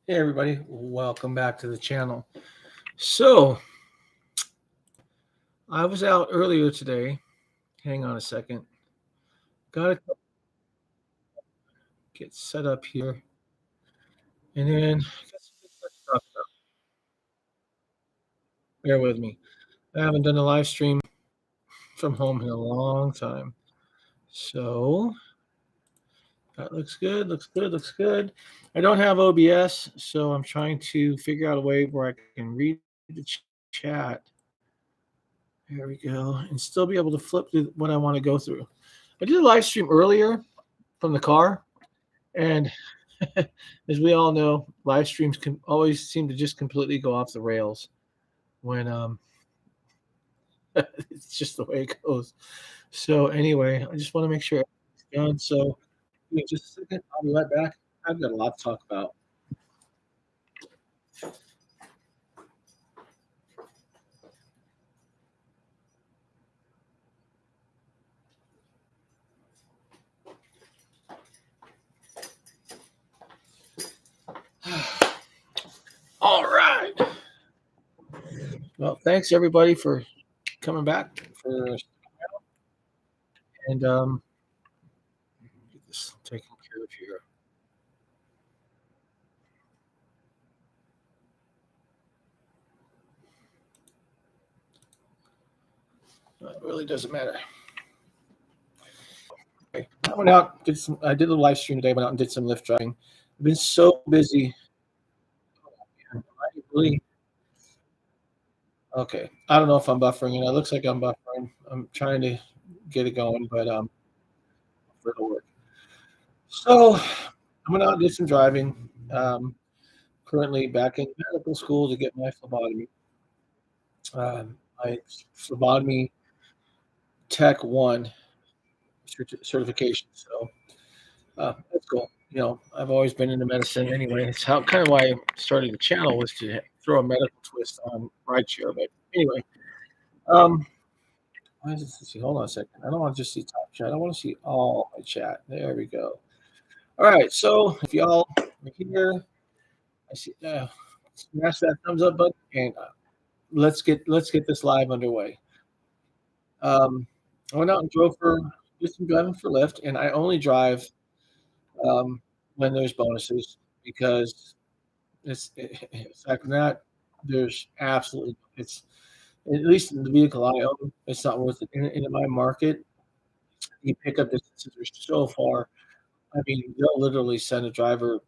Hey everybody, welcome back to the channel. So, I was out earlier today. Hang on a second. Got to get set up here. And then, got some good stuff to talk about. Bear with me. I haven't done a live stream from home in a long time. So, that looks good, looks good, looks good. I don't have OBS, so I'm trying to figure out a way where I can read the chat. There we go. And still be able to flip through what I want to go through. I did a live stream earlier from the car. And as we all know, live streams can always seem to just completely go off the rails when it's just the way it goes. So anyway, I just want to make sure it's done. So give me just a second. I'll be right back. I've got a lot to talk about. All right. Well, thanks everybody for coming back and get this taken care of here. It really doesn't matter. Okay. I went out, I did a live stream today, went out and did some Lyft driving. I've been so busy. I really, okay. I don't know if I'm buffering it. It looks like I'm buffering. I'm trying to get it going, but it'll work. So I went out and did some driving. Currently back in medical school to get my phlebotomy. My phlebotomy Tech 1 certification. So that's cool. You know, I've always been into medicine anyway. It's how kind of why I started the channel was to throw a medical twist on rideshare. But anyway, um, why is this? See, hold on a second. I don't want to just see top chat. I want to see all my chat. There we go. All right. So if y'all are here, I see. Smash that thumbs up button and let's get this live underway. I went out and drove for did some driving for Lyft, and I only drive um, when there's bonuses because aside from that, there's absolutely it's at least in the vehicle I own, it's not worth it. In my market, the pickup distances are so far. I mean, they'll literally send a driver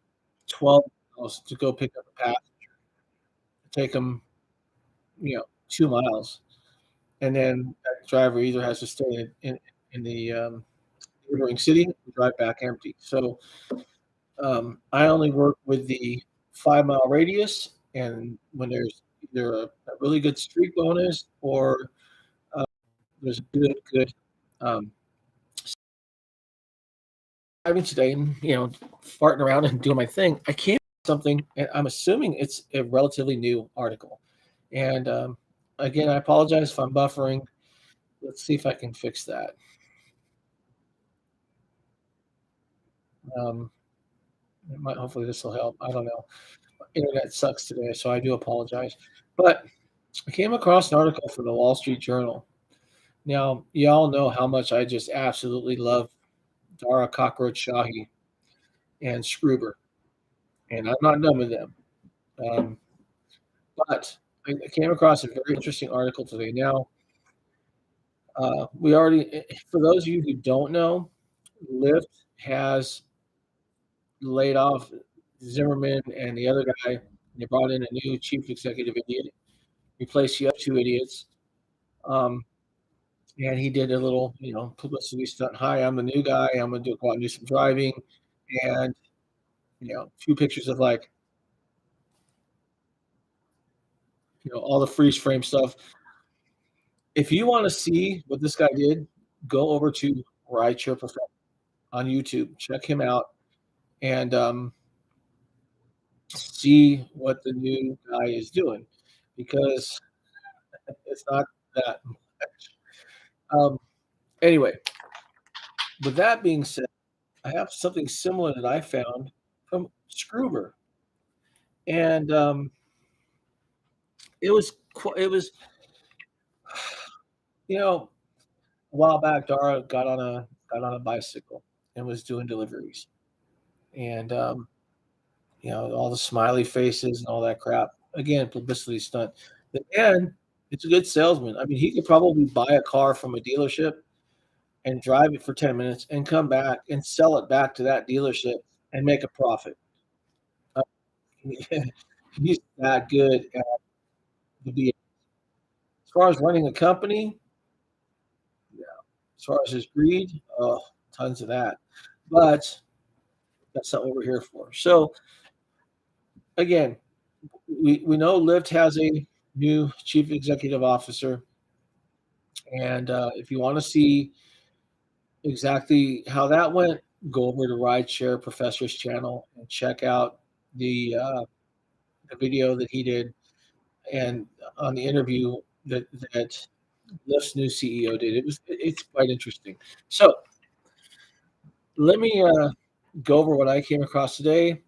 12 miles to go pick up a passenger, take them, 2 miles, and then that driver either has to stay in the neighboring city and drive back empty. So I only work with the 5 mile radius, and when there's either a really good street bonus or uh, there's a good um, driving today, and farting around and doing my thing. I came up with something, and I'm assuming it's a relatively new article. And again, I apologize if I'm buffering. Let's see if I can fix that. Um, hopefully this will help. I don't know. Internet sucks today, so I do apologize. But I came across an article from the Wall Street Journal. Now, y'all know how much I just absolutely love Dara Kosroshahi and Screwber, and I'm not done with them. Um, but I came across a very interesting article today. Now, for those of you who don't know, Lyft has laid off Zimmerman and the other guy. They brought in a new chief executive idiot, replaced the other two idiots. Um, and he did a little, publicity stunt. Hi, I'm the new guy. I'm gonna go out and do some driving, and a few pictures of like, all the freeze frame stuff. If you want to see what this guy did, go over to Rideshare Professional on YouTube. Check him out and see what the new guy is doing because it's not that much. Anyway, with that being said, I have something similar that I found from Screwber. and it was you know a while back. Dara got on a bicycle and was doing deliveries, and all the smiley faces and all that crap. Again, publicity stunt. The man, it's a good salesman. I mean, he could probably buy a car from a dealership and drive it for 10 minutes and come back and sell it back to that dealership and make a profit. Uh, he's that good at the be as far as running a company, yeah, as far as his greed, oh, tons of that. But that's not what we're here for. So again, we know Lyft has a new chief executive officer, and if you want to see exactly how that went, go over to Rideshare Professor's channel and check out the video that he did and on the interview that Lyft's new CEO did. It's quite interesting. So let me go over what I came across today.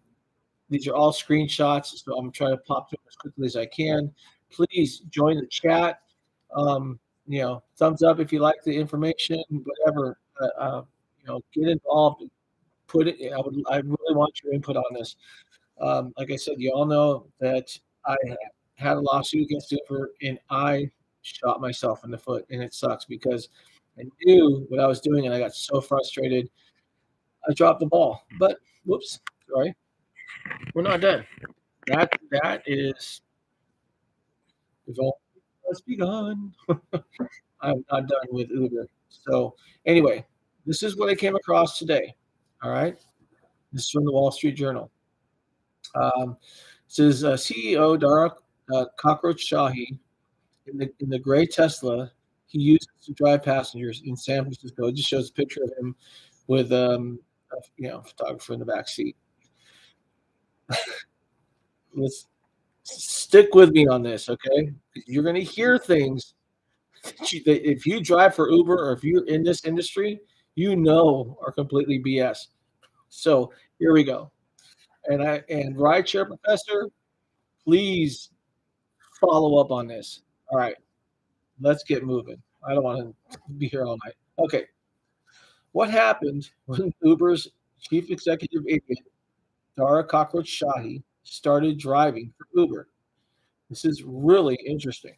These are all screenshots, so I'm trying to pop through as quickly as I can. Please join the chat. Thumbs up if you like the information, whatever. Get involved. Put it. I really want your input on this. Like I said, you all know that I had a lawsuit against Uber, and I shot myself in the foot, and it sucks because I knew what I was doing, and I got so frustrated. I dropped the ball. But whoops, sorry, we're not done. That is we've all just begun. I'm not done with Uber. So anyway, this is what I came across today. All right, this is from the Wall Street Journal. It says CEO Dara Kosroshahi in the gray Tesla he uses to drive passengers in San Francisco. It just shows a picture of him with a photographer in the back seat. Let's stick with me on this, okay? You're going to hear things that if you drive for Uber or if you're in this industry, are completely BS. So here we go. And rideshare professor, please follow up on this. All right, let's get moving. I don't want to be here all night. Okay, what happened when Uber's chief executive idiot Dara Kosroshahi started driving for Uber? This is really interesting.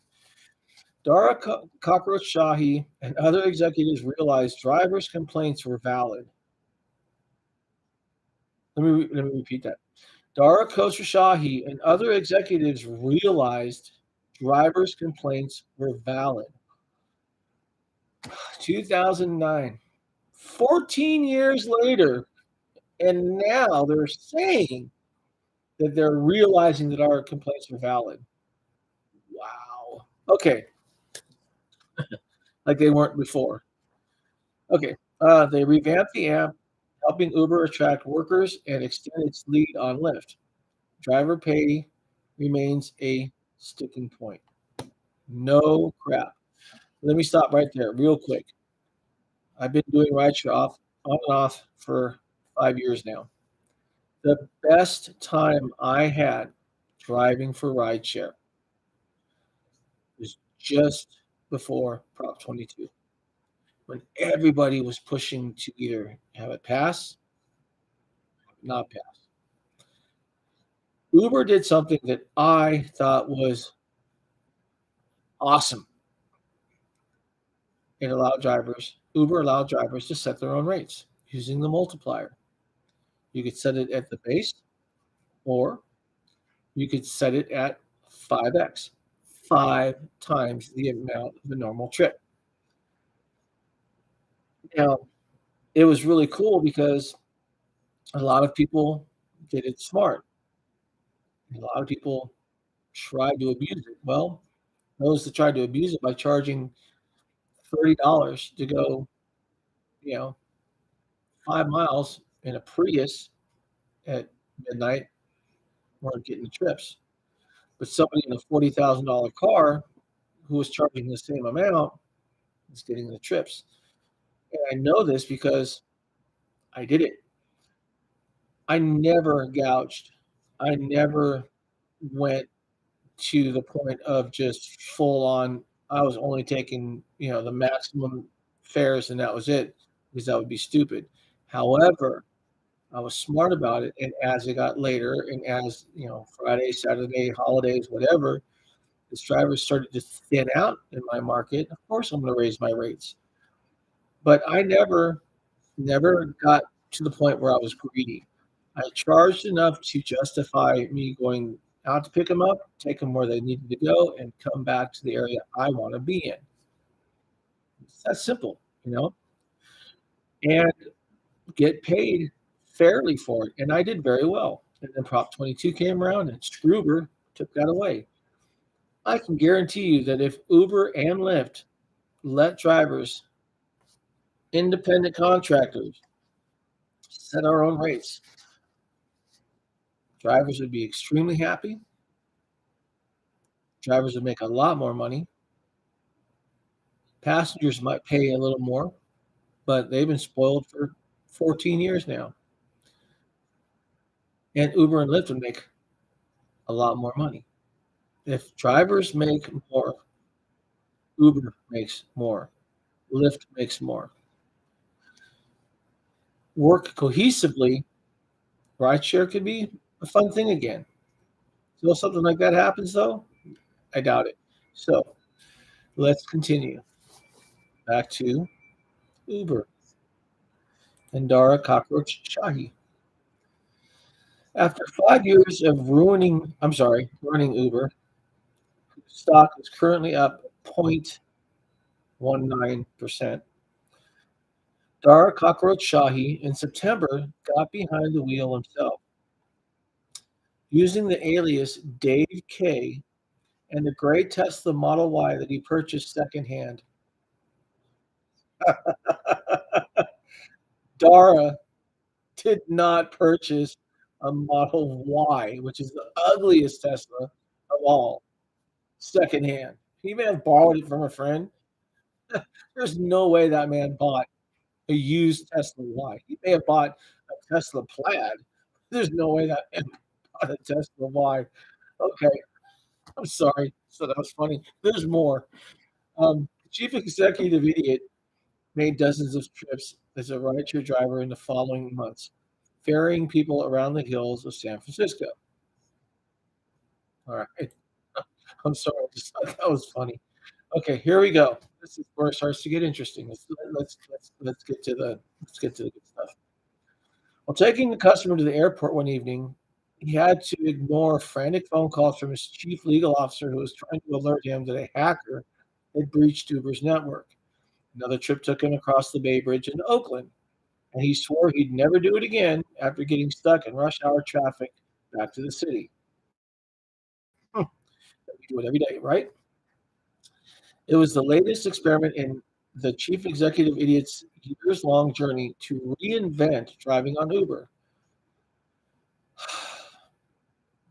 Dara Kosroshahi and other executives realized drivers' complaints were valid. Let me repeat that. Dara Kosroshahi and other executives realized drivers' complaints were valid. 2009, 14 years later, and now they're saying that they're realizing that our complaints are valid. Wow. Okay, like they weren't before. Okay, they revamped the app, helping Uber attract workers and extend its lead on Lyft. Driver pay remains a sticking point. No crap. Let me stop right there real quick. I've been doing rideshare off on and off for 5 years now. The best time I had driving for rideshare was just before Prop 22, when everybody was pushing to either have it pass, not pass. Uber did something that I thought was awesome. Uber allowed drivers to set their own rates using the multiplier. You could set it at the base, or you could set it at 5x, 5 times the amount of the normal trip. Now, it was really cool because a lot of people did it smart. A lot of people tried to abuse it. Well, those that tried to abuse it by charging $30 to go, you know, 5 miles in a Prius at midnight weren't getting the trips. But somebody in a $40,000 car who was charging the same amount is getting the trips. And I know this because I did it. I never gouged. I never. went to the point of just full on. I was only taking, the maximum fares, and that was it, because that would be stupid. However, I was smart about it, and as it got later, and as Friday, Saturday, holidays, whatever, as drivers started to thin out in my market, of course I'm going to raise my rates. But I never got to the point where I was greedy. I charged enough to justify me going out to pick them up, take them where they needed to go, and come back to the area I want to be in. It's that simple, and get paid fairly for it. And I did very well. And then Prop 22 came around and Screwber took that away. I can guarantee you that if Uber and Lyft let drivers, independent contractors, set our own rates, drivers would be extremely happy. Drivers would make a lot more money. Passengers might pay a little more, but they've been spoiled for 14 years now. And Uber and Lyft would make a lot more money. If drivers make more, Uber makes more, Lyft makes more. Work cohesively, rideshare could be a fun thing again. Till something like that happens, though, I doubt it. So let's continue back to Uber and Dara Kosroshahi. After 5 years of running Uber, stock is currently up 0.19%. Dara Kosroshahi in September got behind the wheel himself, using the alias Dave K and the gray Tesla Model Y that he purchased secondhand. Dara did not purchase a Model Y, which is the ugliest Tesla of all, secondhand. He may have borrowed it from a friend. There's no way that man bought a used Tesla Y. He may have bought a Tesla Plaid. There's no way that man bought a Tesla Y. Okay, I'm sorry. So that was funny. There's more. Chief executive idiot made dozens of trips as a rideshare driver in the following months, ferrying people around the hills of San Francisco. All right. I'm sorry. I just thought that was funny. Okay, here we go. This is where it starts to get interesting. Let's get to the good stuff. While taking the customer to the airport one evening, he had to ignore frantic phone calls from his chief legal officer who was trying to alert him that a hacker had breached Uber's network. Another trip took him across the Bay Bridge in Oakland, and he swore he'd never do it again after getting stuck in rush hour traffic back to the city. Hmm, we do it every day, right? It was the latest experiment in the chief executive idiot's years-long journey to reinvent driving on Uber.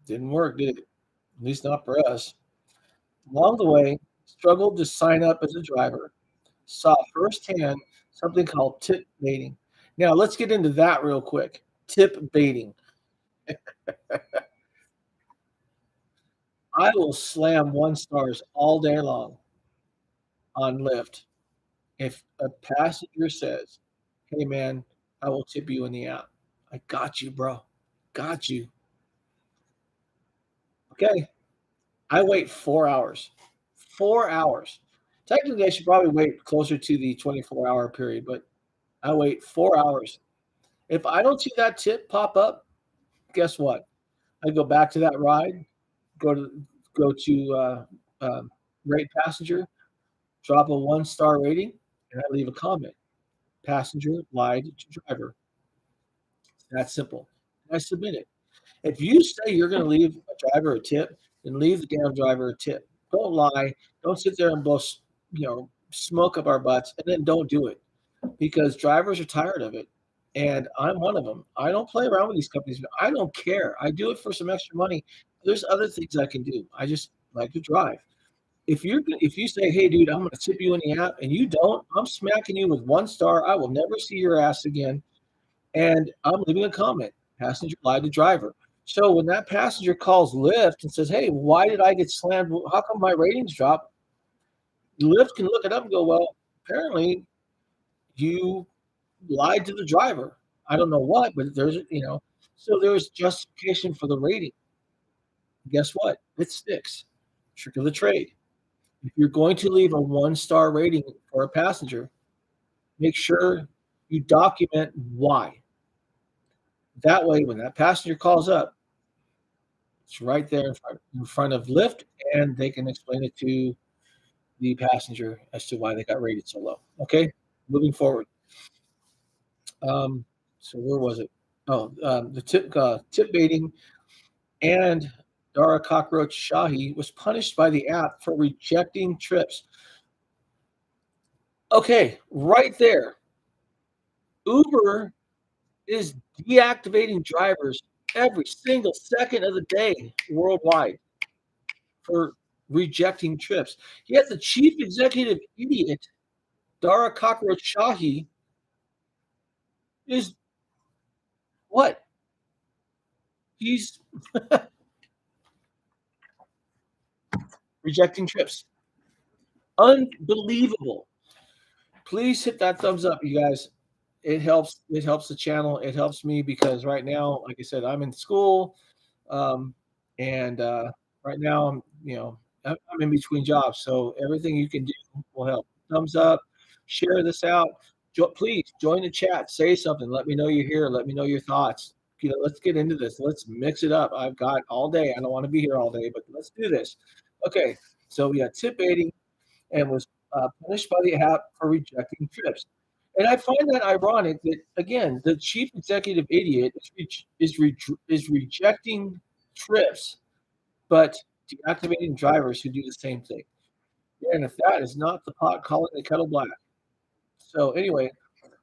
Didn't work, did it? At least not for us. Along the way, struggled to sign up as a driver, saw firsthand something called tip baiting. Now, let's get into that real quick. Tip baiting. I will slam one stars all day long on Lyft if a passenger says, "Hey, man, I will tip you in the app." I got you, bro. Got you. Okay. I wait 4 hours. 4 hours. Technically, I should probably wait closer to the 24-hour period, but I wait 4 hours. If I don't see that tip pop up, guess what? I go back to that ride, go to rate passenger, drop a 1-star rating, and I leave a comment. Passenger lied to driver. That simple. And I submit it. If you say you're going to leave a driver a tip, then leave the damn driver a tip. Don't lie. Don't sit there and blow, smoke up our butts, and then don't do it, because drivers are tired of it. And I'm one of them. I don't play around with these companies. I don't care. I do it for some extra money. There's other things I can do. I just like to drive. If you say, "Hey, dude, I'm going to tip you in the app," and you don't, I'm smacking you with 1 star. I will never see your ass again, and I'm leaving a comment. Passenger lied to driver. So when that passenger calls Lyft and says, "Hey, why did I get slammed? How come my ratings dropped?" Lyft can look it up and go, "Well, apparently you lied to the driver. I don't know what, but so there's justification for the rating. Guess what? It sticks. Trick of the trade. If you're going to leave a one-star rating for a passenger, make sure you document why. That way, when that passenger calls up, it's right there in front of Lyft, and they can explain it to the passenger as to why they got rated so low. Okay, moving forward. Um, so where was it? Oh, the tip baiting and Dara Kosroshahi was punished by the app for rejecting trips. Okay, right there. Uber is deactivating drivers every single second of the day worldwide for rejecting trips. Yet the chief executive idiot, Dara Kosroshahi, is what? He's rejecting trips. Unbelievable. Please hit that thumbs up, you guys. It helps the channel. It helps me because right now, like I said, I'm in school, um, and right now I'm in between jobs, so everything you can do will help. Thumbs up, share this out. Please join the chat. Say something. Let me know you're here. Let me know your thoughts. Let's get into this. Let's mix it up. I've got all day. I don't want to be here all day, but let's do this. Okay, so we got tip baiting and was punished by the app for rejecting trips. And I find that ironic that again the chief executive idiot is rejecting trips, but deactivating drivers who do the same thing. And if that is not the pot calling the kettle black. So anyway,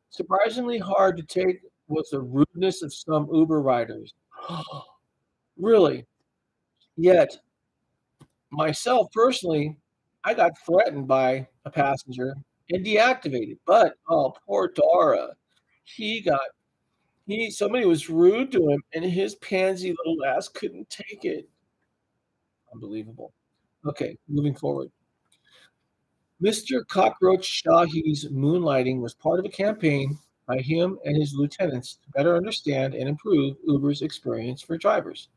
surprisingly hard to take was the rudeness of some Uber riders. Really? Yet myself personally, I got threatened by a passenger and deactivated, but, oh, poor Dara. He got somebody was rude to him, and his pansy little ass couldn't take it. Unbelievable. Okay, moving forward. Mr. Cockroach Shahi's moonlighting was part of a campaign by him and his lieutenants to better understand and improve Uber's experience for drivers,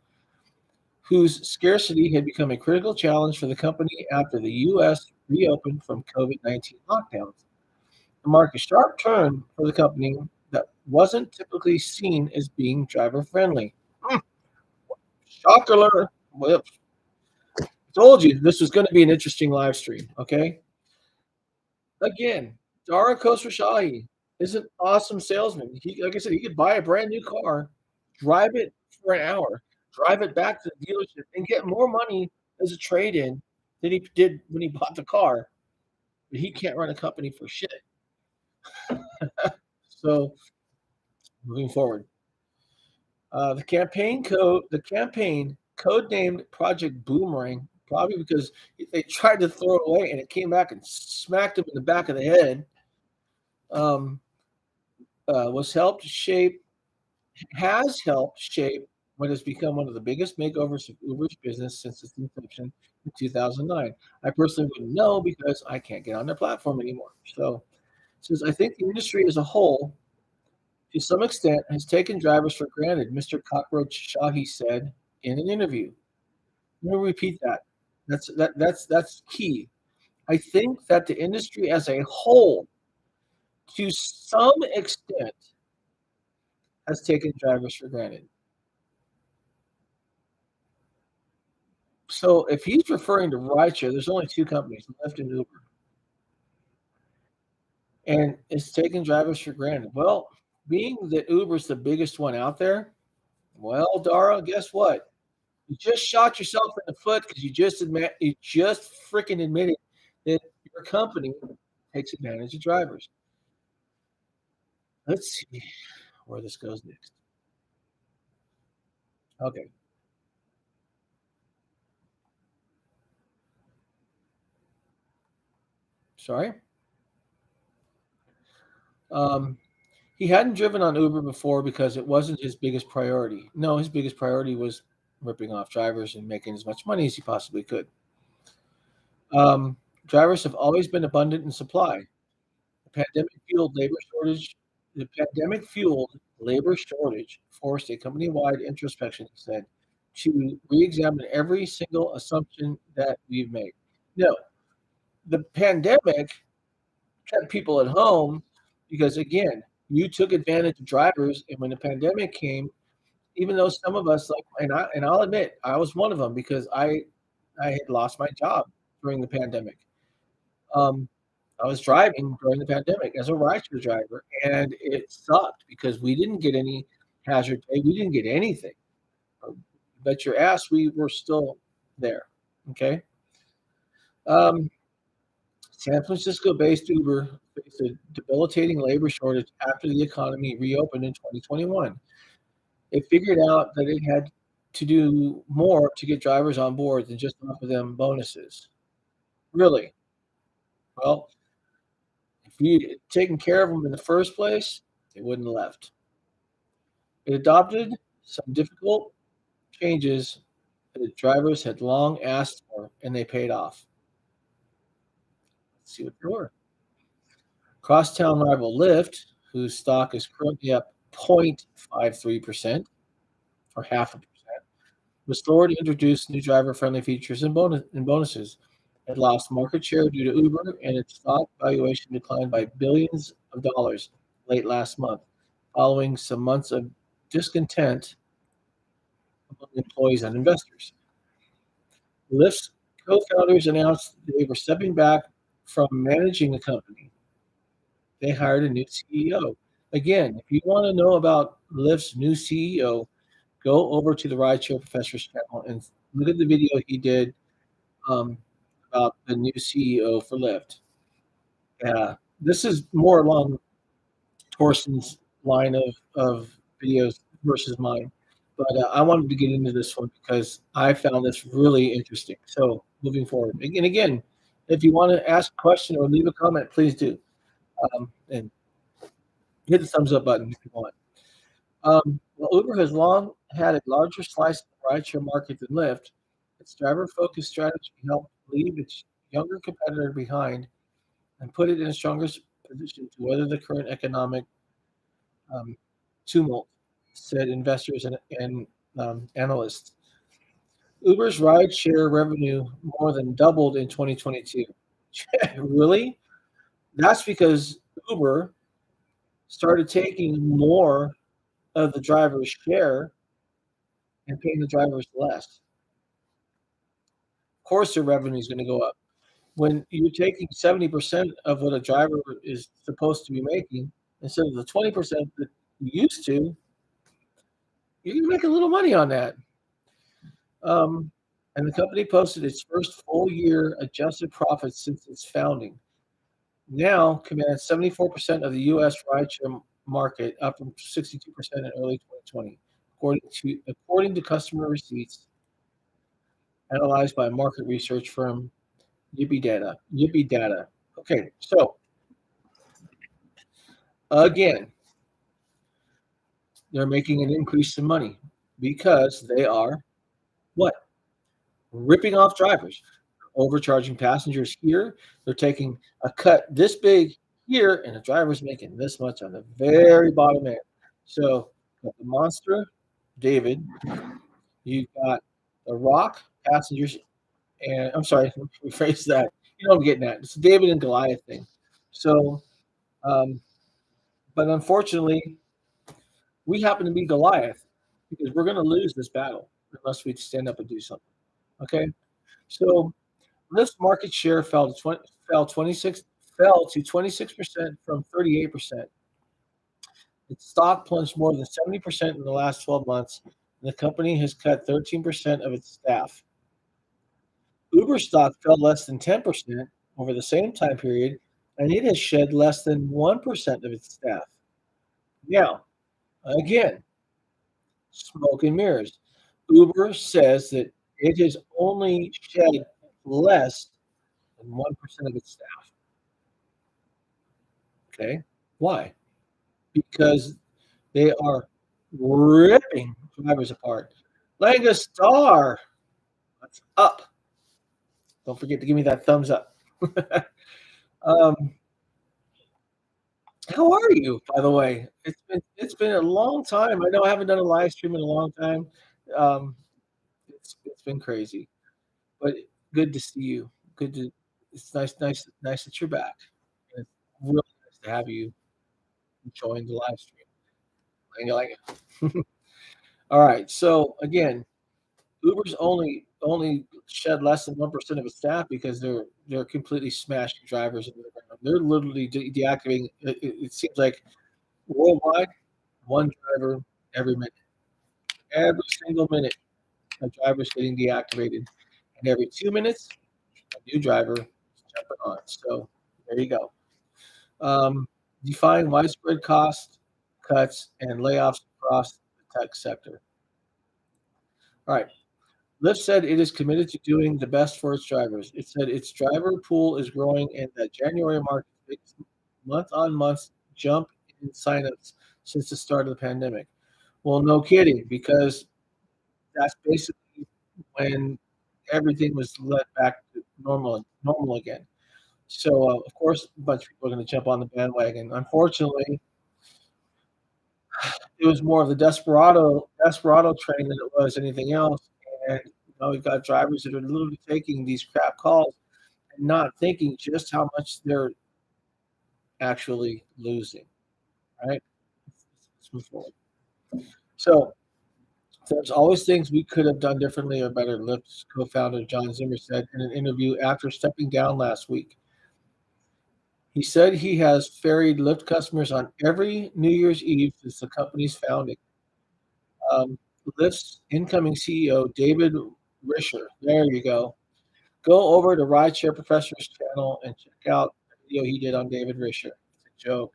whose scarcity had become a critical challenge for the company after the U.S. reopened from COVID-19 lockdowns. To mark a sharp turn for the company that wasn't typically seen as being driver friendly. Mm, shock alert. Well, I told you this was going to be an interesting live stream. Okay. Again, Dara Kosroshahi is an awesome salesman. Like I said, he could buy a brand new car, drive it for an hour, drive it back to the dealership, and get more money as a trade in than he did when he bought the car. But he can't run a company for shit. So moving forward. The campaign codenamed Project Boomerang, probably because they tried to throw it away and it came back and smacked him in the back of the head. Um, was helped shape has helped shape what has become one of the biggest makeovers of Uber's business since its inception in 2009. I personally wouldn't know because I can't get on their platform anymore. So, says I think the industry as a whole to some extent, has taken drivers for granted, Mr. Cockroach Shahi said in an interview. I'm going to repeat that. That's key. I think that the industry as a whole, to some extent, has taken drivers for granted. So if he's referring to rideshare, there's only two companies, Lyft and Uber, and it's taking drivers for granted. Well, being that Uber's the biggest one out there, well, Dara, guess what? You just shot yourself in the foot because you just freaking admitted that your company takes advantage of drivers. Let's see where this goes next. Okay, sorry. Um, He hadn't driven on Uber before because it wasn't his biggest priority. No, his biggest priority was ripping off drivers and making as much money as he possibly could. Drivers have always been abundant in supply. The pandemic fueled labor shortage. The pandemic fueled labor shortage forced a company-wide introspection, he said, to re-examine every single assumption that we've made. No, the pandemic kept people at home because, again, you took advantage of drivers, and when the pandemic came, even though some of us like, and I'll admit I was one of them because I had lost my job during the pandemic. Um, I was driving during the pandemic as a rideshare driver, and it sucked because we didn't get any hazard pay. We didn't get anything. Bet your ass we were still there. Okay. Um, San Francisco-based Uber faced a debilitating labor shortage after the economy reopened in 2021. It figured out that it had to do more to get drivers on board than just offer them bonuses. Really? Well, if you'd taken care of them in the first place, they wouldn't have left. It adopted some difficult changes that drivers had long asked for, and they paid off. Let's see what they were. Crosstown rival Lyft, whose stock is currently up 0.53% or half a percent, was slower to introduce new driver-friendly features and bonuses. It lost market share due to Uber, and its stock valuation declined by billions of dollars late last month, following some months of discontent among employees and investors. Lyft's co-founders announced they were stepping back from managing the company. They hired a new CEO. Again, if you want to know about Lyft's new CEO, go over to the Rideshare Professor's channel and look at the video he did um, about the new CEO for Lyft. This is more along Torsten's line of videos versus mine. But I wanted to get into this one because I found this really interesting. So moving forward, and again, if you want to ask a question or leave a comment, please do. And hit the thumbs up button if you want. Well, Uber has long had a larger slice of the rideshare market than Lyft. Its driver-focused strategy helped leave its younger competitor behind and put it in a stronger position to weather the current economic um, tumult, said investors and analysts. Uber's rideshare revenue more than doubled in 2022. Really? That's because Uber started taking more of the driver's share and paying the drivers less. Of course, their revenue is going to go up. When you're taking 70% of what a driver is supposed to be making instead of the 20% that you used to, you can make a little money on that. Um, and the company posted its first full year adjusted profits since its founding. Now commands 74% of the U.S. rideshare market, up from 62% in early 2020, according to customer receipts analyzed by market research firm Yippee Data. Yippee Data. Okay, so again, they're making an increase in money because they are what? Ripping off drivers, overcharging passengers here. They're taking a cut this big here, and the driver's making this much on the very bottom end. So, got the monster, David. You got the Rock passengers, and I'm sorry, rephrase that. You know what I'm getting at. It's a David and Goliath thing. So, um, but unfortunately, we happen to be Goliath because we're going to lose this battle unless we stand up and do something. Okay, so Lyft's market share fell 26% from 38%. Its stock plunged more than 70% in the last 12 months, and the company has cut 13% of its staff. Uber stock fell less than 10% over the same time period, and it has shed less than 1% of its staff. Now, again, smoke and mirrors. Uber says that it has only shed less than 1% of its staff. Okay. Why? because they are ripping drivers apart. Langastar, what's up? Don't forget to give me that thumbs up. Um, how are you, by the way? It's been a long time. I know I haven't done a live stream in a long time. Um, it's been crazy, but good to see you. Good to it's nice that you're back. And it's really nice to have you join the live stream. Like all right. So again, Uber's only shed less than 1% of its staff because they're completely smashing drivers into the ground. They're literally deactivating. It seems like worldwide, one driver every minute. Every single minute, a driver's getting deactivated, and every 2 minutes, a new driver is jumping on. So there you go. Um, define widespread cost cuts and layoffs across the tech sector. All right. Lyft said it is committed to doing the best for its drivers. It said its driver pool is growing and that January marked its biggest month-on-month jump in signups since the start of the pandemic. Well, no kidding, because that's basically when everything was let back to normal again. So, of course, a bunch of people are going to jump on the bandwagon. Unfortunately, it was more of the desperado train than it was anything else. And we've got drivers that are literally taking these crap calls and not thinking just how much they're actually losing. Right? Let's move forward. So there's always things we could have done differently or better. Lyft's co-founder John Zimmer said in an interview after stepping down last week. He said he has ferried Lyft customers on every New Year's Eve since the company's founding. Lyft's incoming CEO, David Risher, there you go over to Rideshare Professor's channel and check out the video he did on David Risher. It's a joke.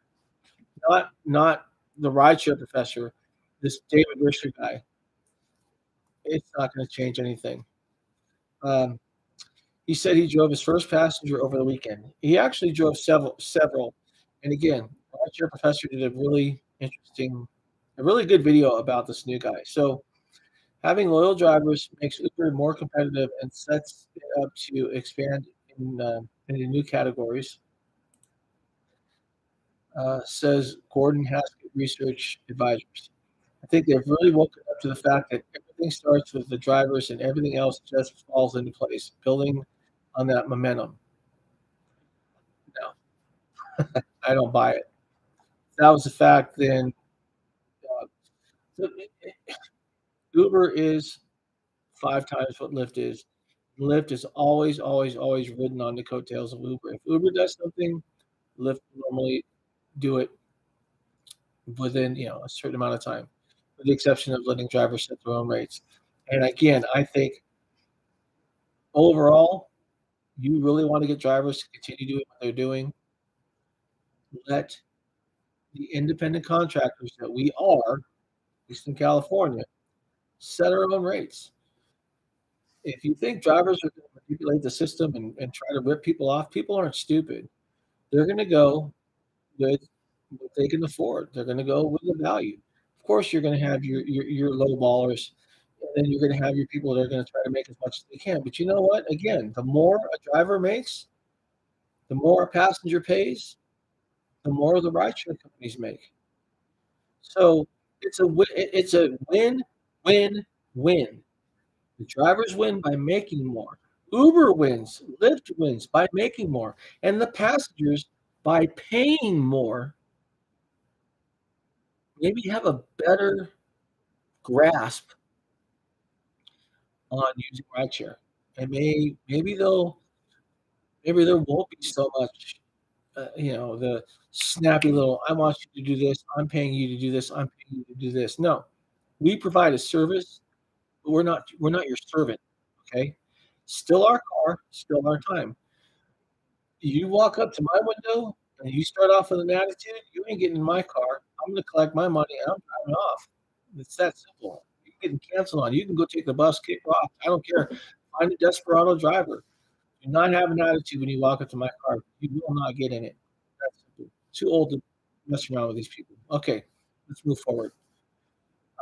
Not the Rideshare Professor, this David Risher guy. It's not going to change anything. Um, he said he drove his first passenger over the weekend. He actually drove several. And again, Rideshare Professor did a really good video about this new guy. So having loyal drivers makes Uber more competitive and sets it up to expand into new categories, says Gordon Haskett Research Advisors. I think they've really woken up to the fact that everything starts with the drivers and everything else just falls into place, building on that momentum. No, I don't buy it. If that was the fact, then uh, Uber is 5 times what Lyft is. Lyft is always, always, always ridden on the coattails of Uber. If Uber does something, Lyft normally do it within a certain amount of time, with the exception of letting drivers set their own rates. And again, I think overall, you really want to get drivers to continue doing what they're doing. Let the independent contractors that we are, at least in California, set our own rates. If you think drivers are going to manipulate the system and try to rip people off, people aren't stupid. They're going to go with what they can afford. They're going to go with the value. Of course, you're going to have your low ballers, and then you're going to have your people that are going to try to make as much as they can. But you know what? Again, the more a driver makes, the more a passenger pays, the more the rideshare companies make. So it's a win, win, win. The drivers win by making more. Uber wins, Lyft wins by making more, and the passengers by paying more. Maybe have a better grasp on using rideshare, and maybe there won't be so much, the snappy little, "I want you to do this. I'm paying you to do this. I'm paying you to do this." No, we provide a service, but we're not your servant. Okay, still our car, still our time. You walk up to my window and you start off with an attitude, you ain't getting in my car. I'm gonna collect my money and I'm driving off. It's that simple. You're getting canceled on. You can go take the bus, kick rocks. I don't care. Find a desperado driver. Do not have an attitude when you walk up to my car. You will not get in it. That's simple. Too old to mess around with these people. Okay, let's move forward.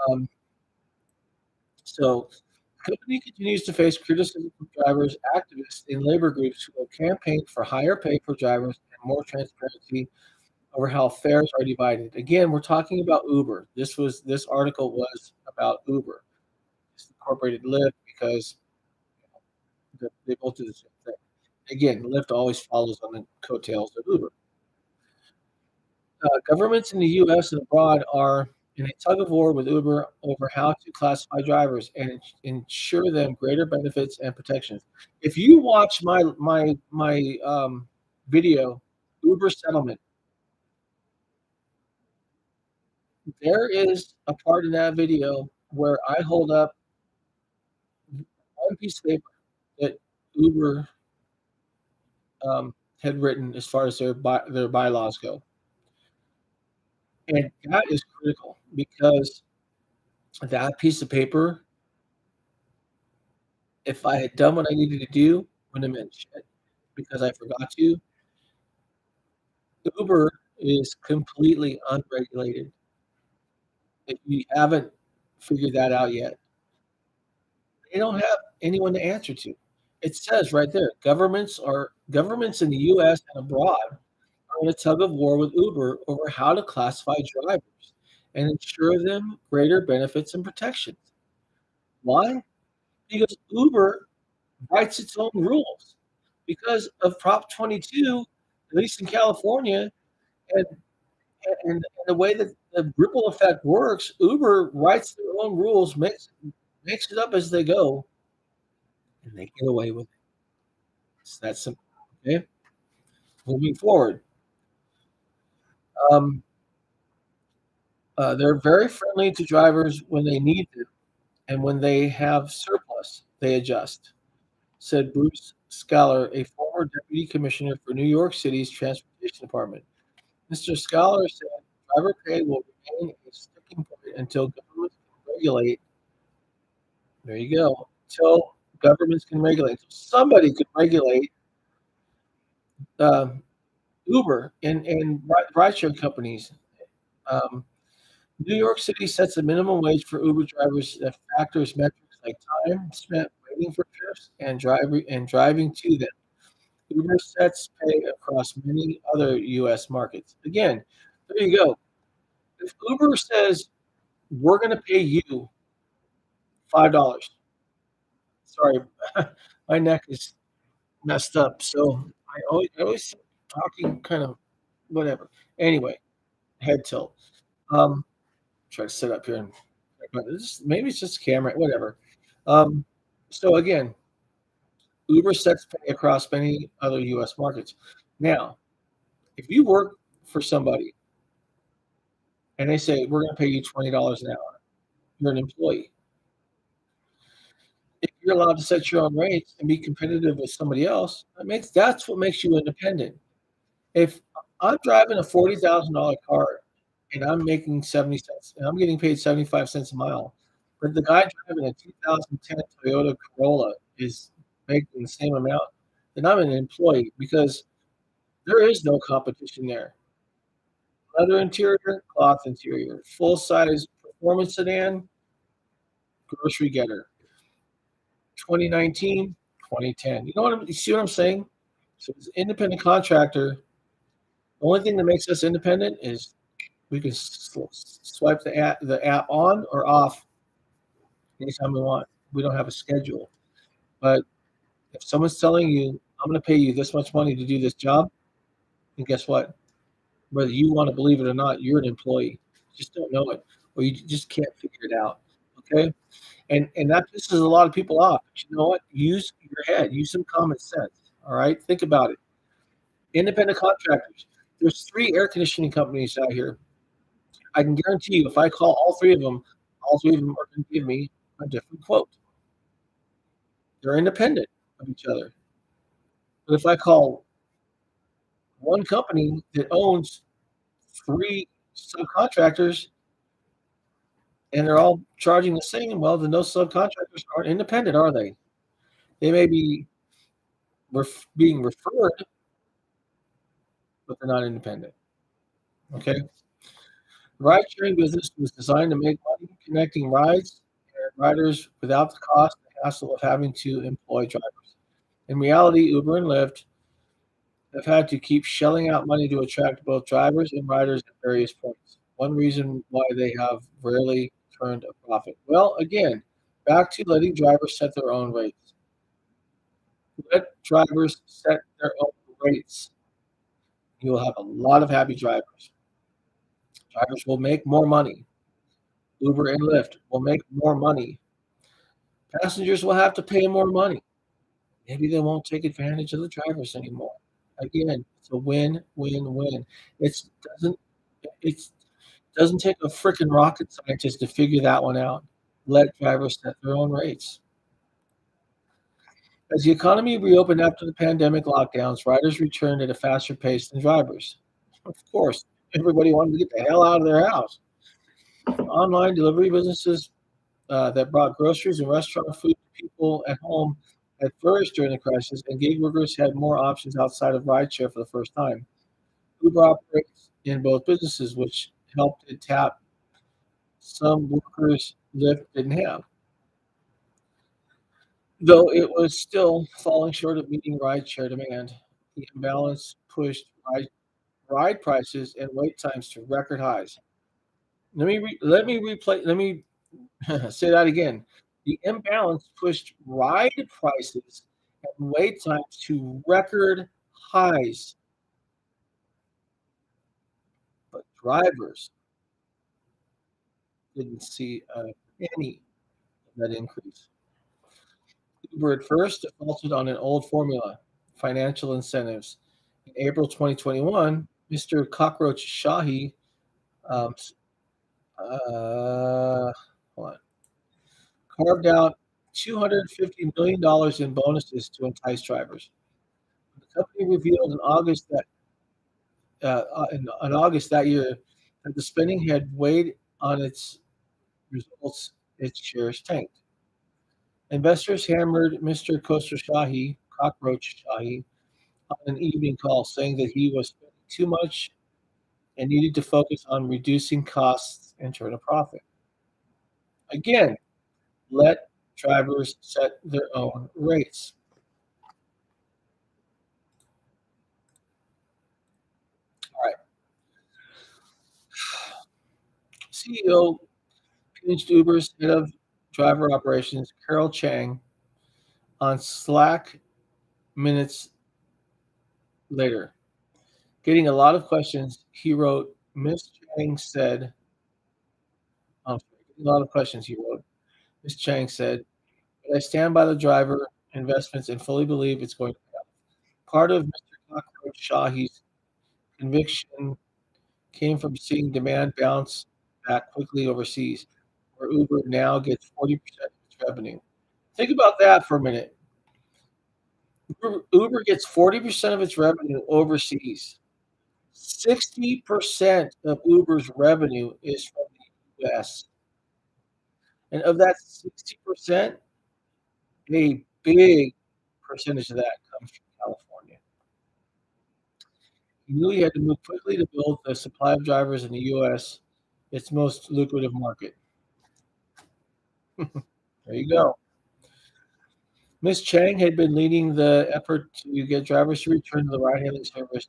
Um, so, the company continues to face criticism from drivers, activists, and labor groups who have campaigned for higher pay for drivers and more transparency over how fares are divided. Again, we're talking about Uber. This article was about Uber. It's incorporated Lyft because they both do the same thing. Again, Lyft always follows on the coattails of Uber. Governments in the U.S. and abroad are in a tug of war with Uber over how to classify drivers and ensure them greater benefits and protections. If you watch my video, Uber settlement, there is a part in that video where I hold up one piece of paper that Uber had written as far as their bylaws go, and that is critical because that piece of paper, if I had done what I needed to do, wouldn't have meant shit because I forgot to. Uber is completely unregulated. If you haven't figured that out yet, they don't have anyone to answer to. It says right there, governments in the US and abroad are in a tug of war with Uber over how to classify drivers and ensure them greater benefits and protections. Why? Because Uber writes its own rules. Because of Prop 22, at least in California, and and the way that the ripple effect works, Uber writes their own rules, makes it up as they go, and they get away with it. It's that simple. Okay, moving forward, um, they're very friendly to drivers when they need to, and when they have surplus, they adjust," said Bruce Scalar, a former deputy commissioner for New York City's transportation department. Mr. Scalar said driver pay will remain a sticking point until governments can regulate. There you go. Until governments can regulate. So somebody could regulate um, Uber and rideshare companies. Um, New York City sets a minimum wage for Uber drivers that factors metrics like time spent waiting for trips and driving to them. Uber sets pay across many other U.S. markets. Again, there you go. If Uber says we're going to pay you $5, sorry, my neck is messed up, so I always talking kind of whatever. Anyway, head tilt. Um, try to sit up here and but maybe it's just camera, whatever. Um, so again, Uber sets pay across many other U.S. markets. Now, if you work for somebody and they say we're going to pay you $20 an hour, you're an employee. If you're allowed to set your own rates and be competitive with somebody else, that's what makes you independent. If I'm driving a $40,000 car and I'm making 70 cents and I'm getting paid 75 cents a mile, but the guy driving a 2010 Toyota Corolla is making the same amount, then I'm an employee because there is no competition there. Leather interior, cloth interior, full size performance sedan, grocery getter. 2019, 2010. You see what I'm saying? So as an independent contractor, the only thing that makes us independent is we can swipe the app on or off anytime we want. We don't have a schedule. But if someone's telling you, I'm going to pay you this much money to do this job, and guess what? Whether you want to believe it or not, you're an employee. You just don't know it, or you just can't figure it out. Okay, and that pisses a lot of people off. But you know what? Use your head. Use some common sense. All right, think about it. Independent contractors. There's 3 air conditioning companies out here. I can guarantee you, if I call all three of them are going to give me a different quote. They're independent of each other. But if I call one company that owns 3 subcontractors and they're all charging the same, well, then those subcontractors aren't independent, are they? They may be being referred, but they're not independent. Okay. The ride-sharing business was designed to make money connecting rides and riders without the cost and hassle of having to employ drivers. In reality, Uber and Lyft have had to keep shelling out money to attract both drivers and riders at various points. One reason why they have rarely turned a profit. Well, again, back to letting drivers set their own rates. Let drivers set their own rates. You will have a lot of happy drivers. Drivers will make more money. Uber and Lyft will make more money. Passengers will have to pay more money. Maybe they won't take advantage of the drivers anymore. Again, it's a win, win, win. It's doesn't it's doesn't take a freaking rocket scientist to figure that one out. Let drivers set their own rates. As the economy reopened after the pandemic lockdowns, riders returned at a faster pace than drivers. Of course, everybody wanted to get the hell out of their house. Online delivery businesses that brought groceries and restaurant food to people at home had flourished during the crisis, and gig workers had more options outside of rideshare for the first time. Uber operates in both businesses, which helped it tap some workers Lyft didn't have. Though it was still falling short of meeting rideshare demand, the imbalance pushed ride prices and wait times to record highs. Let me say that again. The imbalance pushed ride prices and wait times to record highs, but drivers didn't see a penny of that increase. Uber at first defaulted on an old formula, financial incentives. In April 2021, Mr. Kosroshahi um, uh, hold on, carved out $250 million in bonuses to entice drivers. The company revealed in August that year that the spending had weighed on its results. Its shares tanked. Investors hammered Mr. Cockroach Shahi, on an evening call, saying that he was spending too much and needed to focus on reducing costs and turn a profit. Again, let drivers set their own rates. All right. CEO pinched Uber's head of driver operations, Carol Chang, on Slack minutes later. Getting a lot of questions, he wrote, Miss Chang said, getting a lot of questions, he wrote. Miss Chang said, but I stand by the driver investments and fully believe it's going to pay off. Part of Mr. Cockroach Shahi's conviction came from seeing demand bounce back quickly overseas, where Uber now gets 40% of its revenue. Think about that for a minute. Uber gets 40% of its revenue overseas. 60% of Uber's revenue is from the US. And of that 60%, a big percentage of that comes from California. He knew he had to move quickly to build the supply of drivers in the US, its most lucrative market. There you go. Miss Chang had been leading the effort to get drivers to return to the ride-hailing service.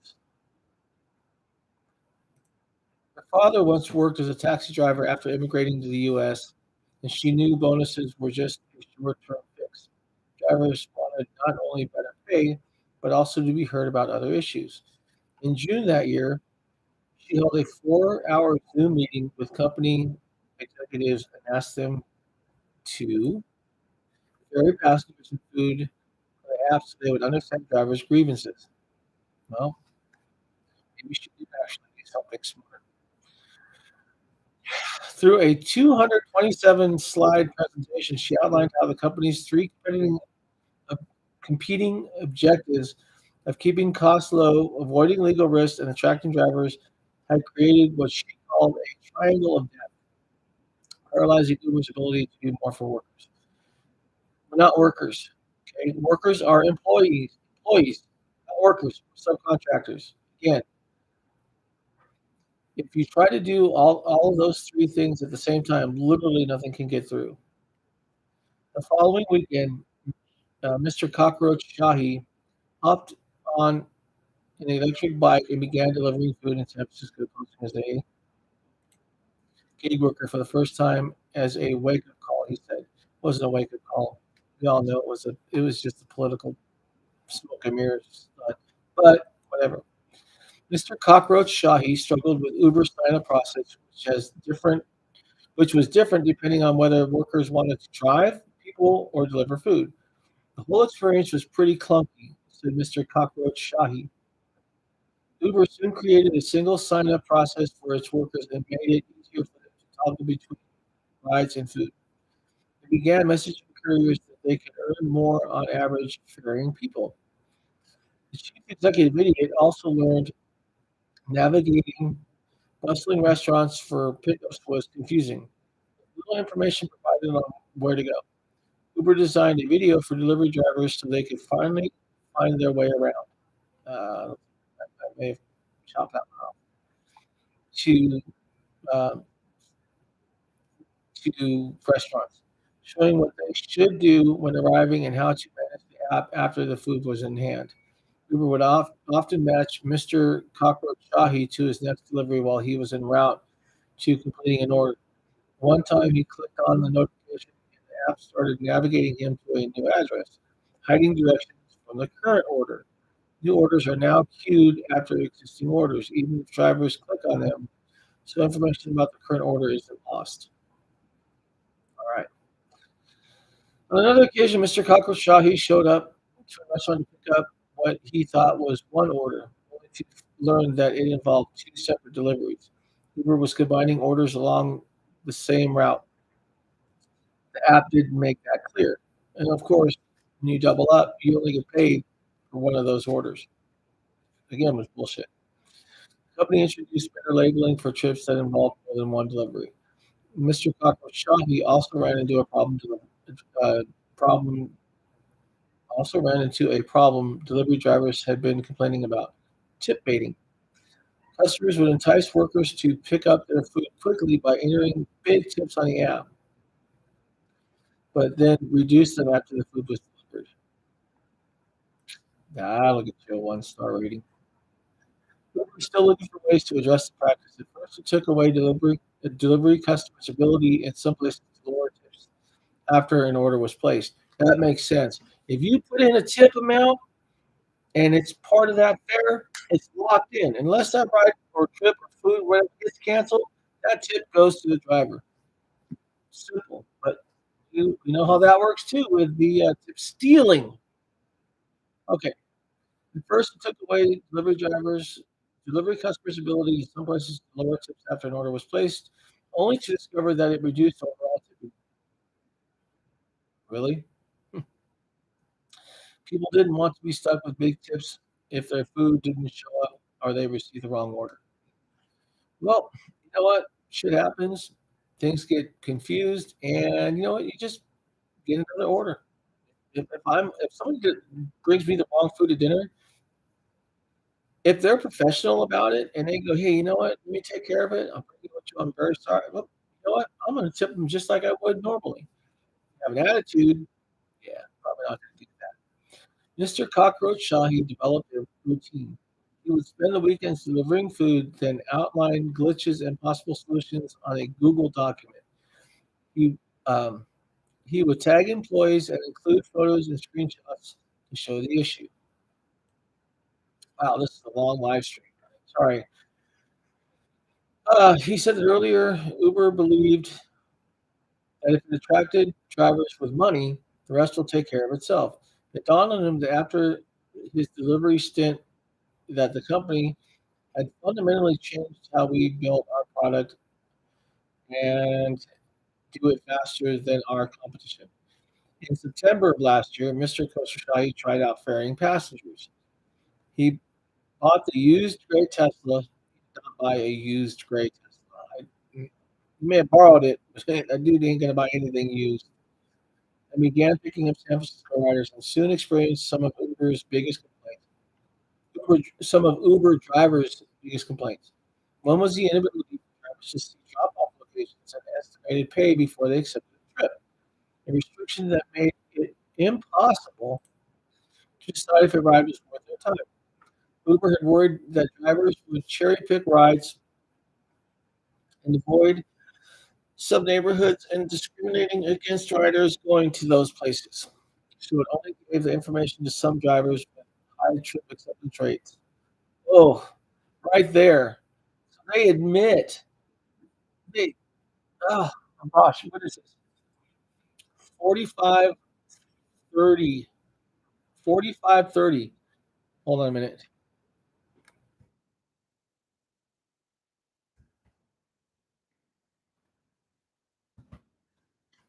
Her father once worked as a taxi driver after immigrating to the US, and she knew bonuses were just a short-term fix. Drivers wanted not only better pay, but also to be heard about other issues. In June that year, she held a 4-hour Zoom meeting with company executives and asked them to ferry passengers and food for the app so they would understand drivers' grievances. Well, maybe she did actually do something smart. Through a 227 slide presentation, she outlined how the company's three competing objectives of keeping costs low, avoiding legal risks, and attracting drivers had created what she called a triangle of death, paralyzing Uber's ability to do more for workers. We're not workers. Okay, workers are employees, not workers, subcontractors. Again, If you try to do all of those 3 things at the same time, literally nothing can get through. The following weekend, Mr. Cockroach Shahi hopped on an electric bike and began delivering food in San Francisco, posting as a gig worker for the first time as a wake-up call, he said. It wasn't a wake-up call. We all know it was just a political smoke and mirrors stunt, but whatever. Mr. Cockroach Shahi struggled with Uber's sign-up process, which was different depending on whether workers wanted to drive people or deliver food. The whole experience was pretty clunky, said Mr. Cockroach Shahi. Uber soon created a single sign-up process for its workers and made it easier for them to toggle between rides and food. It began messaging couriers that they could earn more on average ferrying people. The chief executive idiot also learned navigating bustling restaurants for pickups was confusing. Little information provided on where to go. Uber designed a video for delivery drivers so they could finally find their way around. I may have chopped that one off. To um, to restaurants, showing what they should do when arriving and how to manage the app after the food was in hand. Uber would often match Mr. Cockroach Shahi to his next delivery while he was en route to completing an order. One time he clicked on the notification and the app started navigating him to a new address, hiding directions from the current order. New orders are now queued after existing orders, even if drivers click on them, so information about the current order isn't lost. All right. On another occasion, Mr. Cockroach Shahi showed up to a restaurant to pick up what he thought was one order, only to learn that it involved two separate deliveries. Uber was combining orders along the same route. The app didn't make that clear. And of course, when you double up, you only get paid for one of those orders. Again, was bullshit. The company introduced better labeling for trips that involved more than one delivery. Mr. Cockroach Shahi uh, problem also ran into a problem delivery drivers had been complaining about: tip baiting. Customers would entice workers to pick up their food quickly by entering big tips on the app, but then reduce them after the food was delivered. That'll get you a 1-star rating. Uber is still looking for ways to address the practice. At first, it took away delivery customers' ability in some places to lower tips after an order was placed. That makes sense. If you put in a tip amount and it's part of that fare, it's locked in. Unless that ride or trip or food, whatever gets canceled, that tip goes to the driver. Simple. But you know how that works too with the tip stealing. Okay. At first, it took away delivery customers' ability in some places to lower tips after an order was placed, only to discover that it reduced overall tipping. Really? Hmm. People didn't want to be stuck with big tips if their food didn't show up or they received the wrong order. Well, you know what? Shit happens. Things get confused, and you know what? You just get another order. If somebody brings me the wrong food at dinner, if they're professional about it and they go, "Hey, you know what? Let me take care of it. I'm very sorry." Well, you know what? I'm gonna tip them just like I would normally. Have an attitude, yeah, probably not gonna do that. Mr. Cockroach Shahi developed a routine. He would spend the weekends delivering food, then outline glitches and possible solutions on a Google document. He um, he would tag employees and include photos and screenshots to show the issue. Wow, this is a long live stream. Sorry. He said that earlier, Uber believed that if it attracted drivers with money, the rest will take care of itself. It dawned on him that after his delivery stint, that the company had fundamentally changed how we built our product and do it faster than our competition. In September of last year, Mr. Kosroshahi tried out ferrying passengers. He bought the used gray Tesla. He did not buy a used gray Tesla. He may have borrowed it, but that dude ain't gonna buy anything used. And began picking up San Francisco riders and soon experienced some of Uber drivers' biggest complaints. One was the inability for drivers to see drop-off locations and estimated pay before they accepted the trip, a restriction that made it impossible to decide if a ride was worth their time. Uber had worried that drivers would cherry-pick rides and avoid some neighborhoods and discriminating against riders going to those places. So it only gave the information to some drivers with high trip acceptance rates. Oh, right there. So they admit they oh my gosh, what is this? 45, 30, 45, 30. Hold on a minute.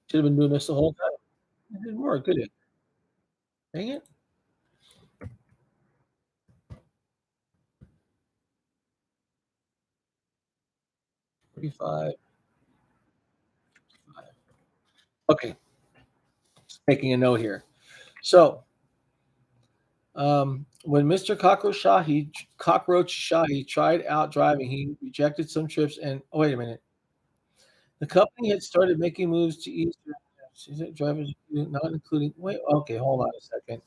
Should have been doing this the whole time. It didn't work, did it? Dang it. 45. Okay, making a note here. So, when Mr. Cockroach Shahi tried out driving, he rejected some trips and oh, wait a minute. The company had started making moves to ease drivers, not including. Wait, okay, hold on a second.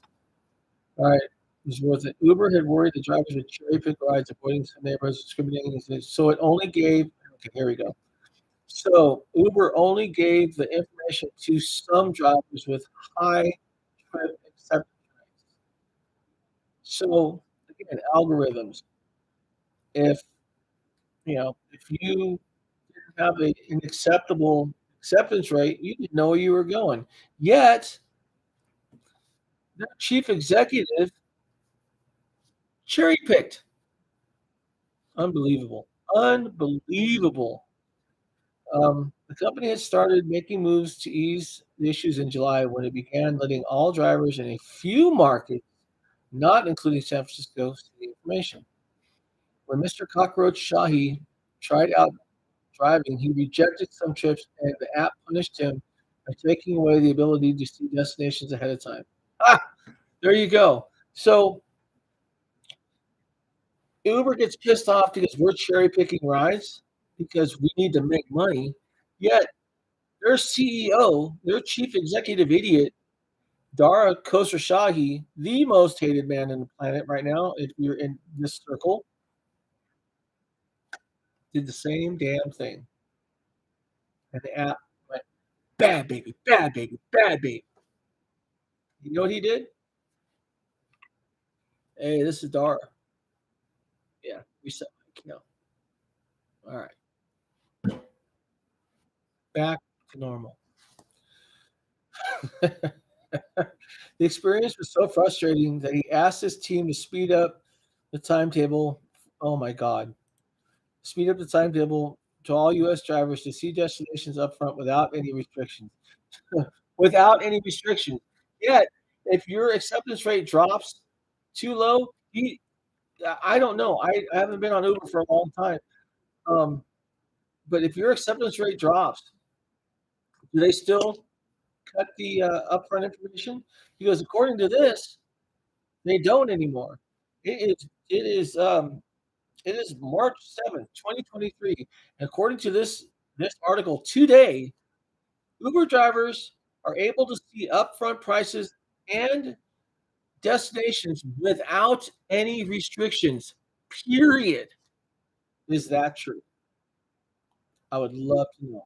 All right, this was it. Uber had worried the drivers would cherry pick rides, avoiding some neighborhoods, discriminating. So it only gave. Okay, here we go. So Uber only gave the information to some drivers with high trip acceptance rates. So again, algorithms. If if you didn't have an acceptable acceptance rate, you didn't know where you were going. Yet their chief executive cherry picked. Unbelievable. Unbelievable. The company had started making moves to ease the issues in July when it began letting all drivers in a few markets, not including San Francisco, see the information. When Mr. Cockroach Shahi tried out driving, he rejected some trips, and the app punished him by taking away the ability to see destinations ahead of time. Ah, there you go. So Uber gets pissed off because we're cherry picking rides because we need to make money. Yet their CEO, their chief executive idiot, Dara Kosroshahi, the most hated man on the planet right now, if you're in this circle, did the same damn thing. And the app went, bad baby, bad baby, bad baby. You know what he did? Hey, this is Dara. Yeah, reset mic. No. All right. Back to normal. The experience was so frustrating that he asked his team to speed up the timetable. Oh my God. Speed up the timetable to all US drivers to see destinations up front without any restrictions. Without any restrictions. Yet, if your acceptance rate drops too low, I don't know. I haven't been on Uber for a long time. Um, but if your acceptance rate drops, do they still cut the upfront information? Because according to this, they don't anymore. It is March 7th, 2023. According to this article today, Uber drivers are able to see upfront prices and destinations without any restrictions. Period. Is that true? I would love to know.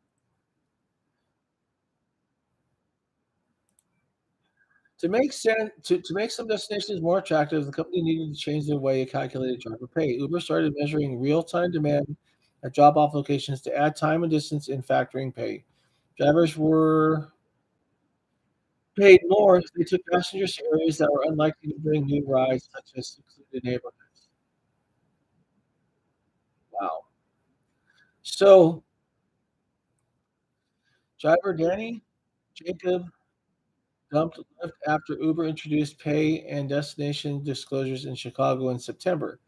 To make some destinations more attractive, the company needed to change their way it calculated driver pay. Uber started measuring real-time demand at drop-off locations to add time and distance in factoring pay. Drivers were paid more if they took passengers to areas that were unlikely to bring new rides, such as secluded neighborhoods. Wow. So, driver Danny Jacob dumped Lyft after Uber introduced pay and destination disclosures in Chicago in September.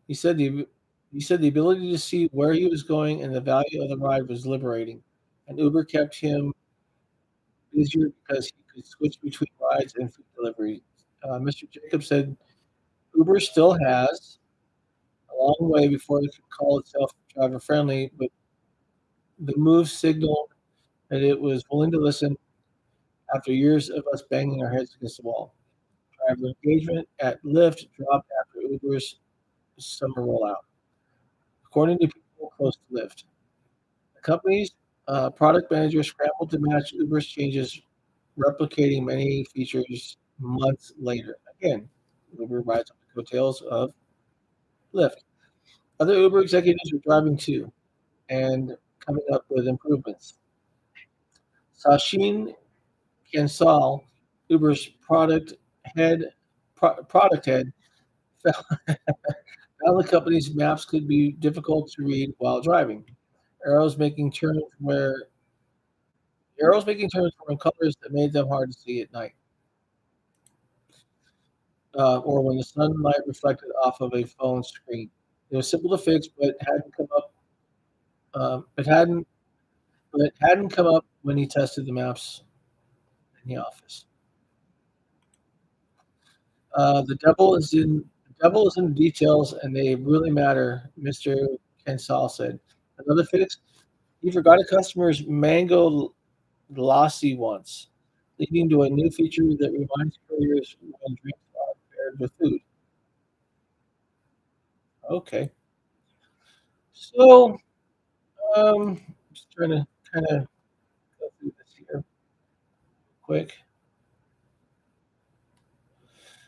He said the he said the ability to see where he was going and the value of the ride was liberating, and Uber kept him busier because he could switch between rides and food delivery. Mr. Jacobs said Uber still has a long way before it could call itself driver friendly, but the move signaled that it was willing to listen after years of us banging our heads against the wall. Driver engagement at Lyft dropped after Uber's summer rollout, according to people close to Lyft. The company's product manager scrambled to match Uber's changes, replicating many features months later. Again, Uber rides on the coattails of Lyft. Other Uber executives are driving too and coming up with improvements. Sachin Kansal, Uber's head, product head, found the company's maps could be difficult to read while driving. Arrows making turns where arrows making turns were in colors that made them hard to see at night, or when the sunlight reflected off of a phone screen. It was simple to fix, but hadn't come up. It hadn't, but it hadn't come up when he tested the maps in the office. The devil is in the details, and they really matter, Mr. Kensal said. Another fix: he forgot a customer's mango lassi once, leading to a new feature that reminds couriers when drinks are paired with food. Okay, so just trying to kind of go through this here quick.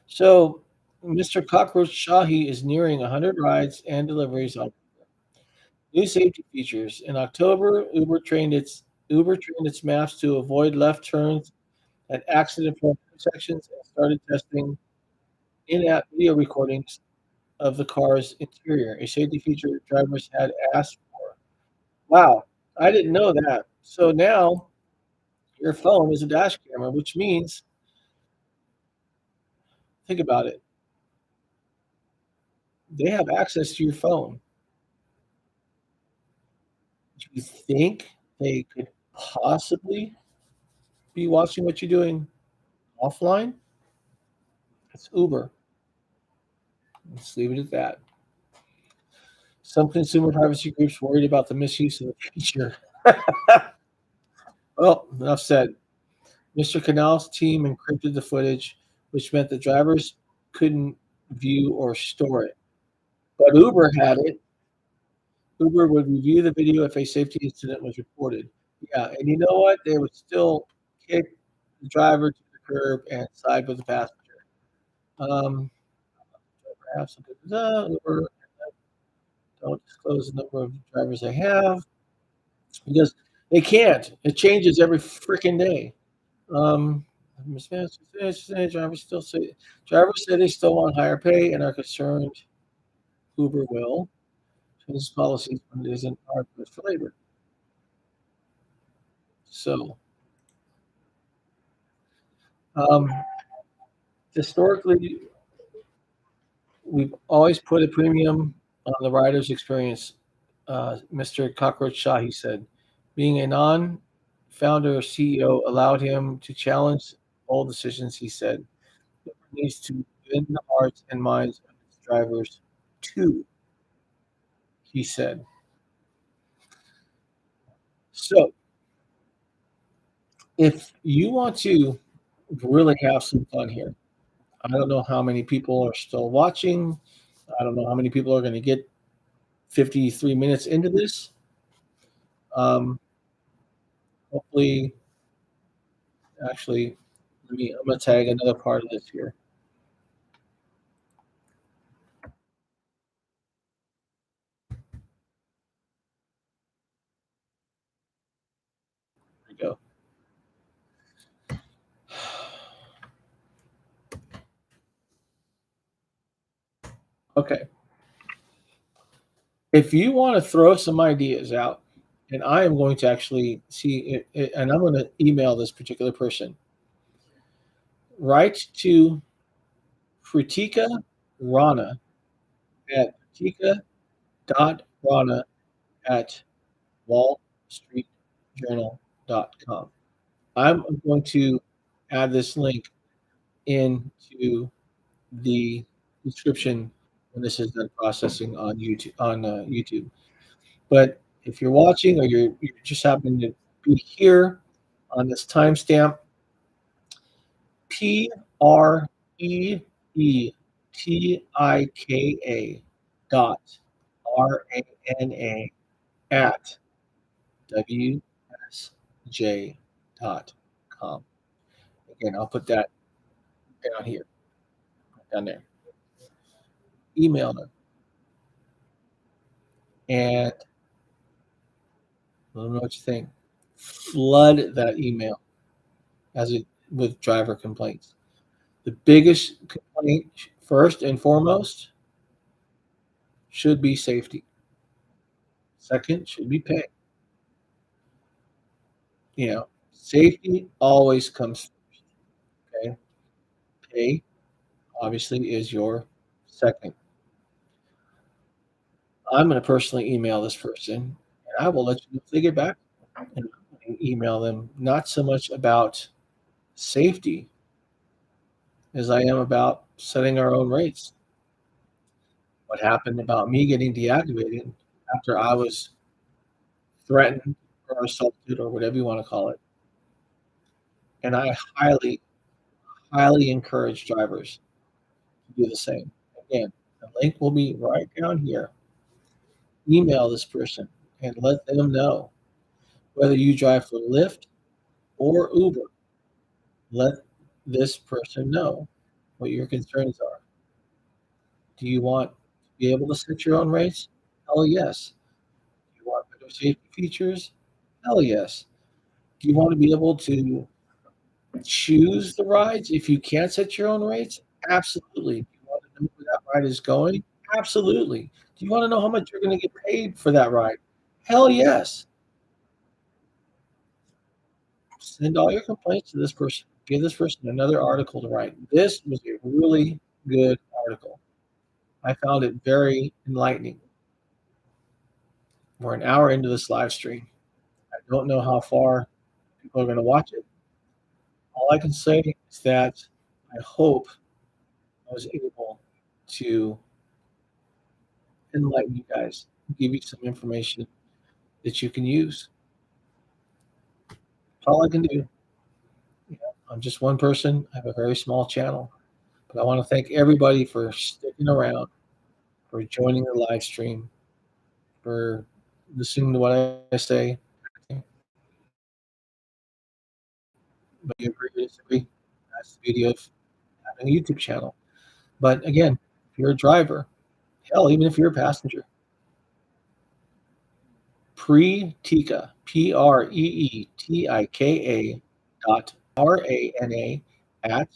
So, Mr. Cockroach is nearing 100 rides and deliveries on new safety features. In October, Uber trained its maps to avoid left turns at accident-prone intersections and started testing in-app video recordings of the car's interior, a safety feature drivers had asked for. Wow, I didn't know that. So now your phone is a dash camera, which means, think about it, they have access to your phone. Do you think they could possibly be watching what you're doing offline? It's Uber. Let's leave it at that. Some consumer privacy groups worried about the misuse of the feature. Well, enough said. Mr. Canal's team encrypted the footage, which meant the drivers couldn't view or store it. But Uber had it. Uber would review the video if a safety incident was reported. Yeah, and you know what? They would still kick the driver to the curb and side with the passenger. Um, perhaps Uber don't disclose the number of drivers they have because they can't. It changes every freaking day. Um, drivers say they still want higher pay and are concerned Uber will change its policies when it isn't hard for labor. So, um, historically, we've always put a premium on the rider's experience, Mr. Kosroshahi said. Being a non-founder CEO allowed him to challenge all decisions, he said. It needs to win the hearts and minds of its drivers too, he said. So, if you want to really have some fun here, I don't know how many people are still watching. I don't know how many people are going to get 53 minutes into this. Um, hopefully, actually, I'm going to tag another part of this here. There we go. Okay. If you want to throw some ideas out, and I am going to actually see it, and I'm going to email this particular person. Write to Pratika Rana at pratika.rana at wallstreetjournal.com. I'm going to add this link into the description when this is done processing on YouTube. But if you're watching or you just happen to be here on this timestamp, PREETIKA dot RANA at WSJ dot com. Again, I'll put that down here, down there. Email them and let them know what you think. Flood that email as it with driver complaints. The biggest complaint, first and foremost, should be safety. Second should be pay. Safety always comes first. Okay, pay obviously is your second. I'm going to personally email this person, and I will let you know if they get back. And email them not so much about safety as I am about setting our own rates. What happened about me getting deactivated after I was threatened or assaulted or whatever you want to call it. And I highly, highly encourage drivers to do the same. Again, the link will be right down here. Email this person and let them know whether you drive for Lyft or Uber. Let this person know what your concerns are. Do you want to be able to set your own rates? Hell yes. Do you want better safety features? Hell yes. Do you want to be able to choose the rides if you can't set your own rates? Absolutely. Do you want to know where that ride is going? Absolutely. Do you want to know how much you're going to get paid for that ride? Hell yes. Send all your complaints to this person. Give this person another article to write. This was a really good article. I found it very enlightening. We're an hour into this live stream. I don't know how far people are going to watch it. All I can say is that I hope I was able to enlighten you guys, give you some information that you can use. That's all I can do. I'm just one person. I have a very small channel, but I want to thank everybody for sticking around, for joining the live stream, for listening to what I say. But you agree or disagree? That's the beauty of having a YouTube channel. But again, if you're a driver, hell, even if you're a passenger, Preetika, Preetika dot RANA at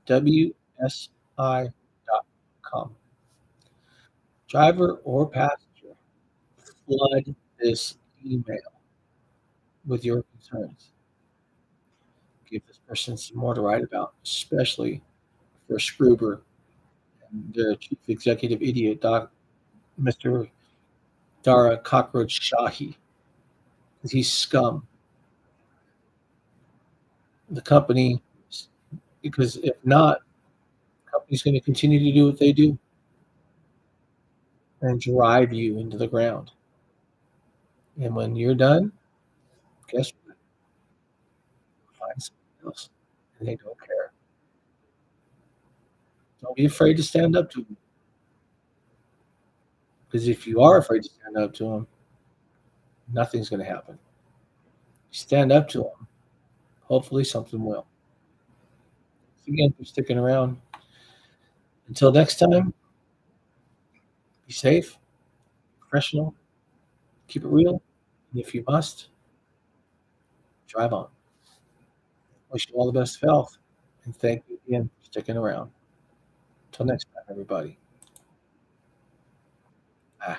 WSI.com. Driver or passenger, flood this email with your concerns. Give this person some more to write about, especially for Screwber and their chief executive idiot, Mr. Dara Kosroshahi, because he's scum. The company, because if not, the company's going to continue to do what they do and drive you into the ground. And when you're done, guess what? Find something else. And they don't care. Don't be afraid to stand up to them. Because if you are afraid to stand up to them, nothing's going to happen. Stand up to them. Hopefully something will. Thanks again for sticking around. Until next time, be safe, professional, keep it real, and if you must, drive on. Wish you all the best of health, and thank you again for sticking around. Until next time, everybody. Bye.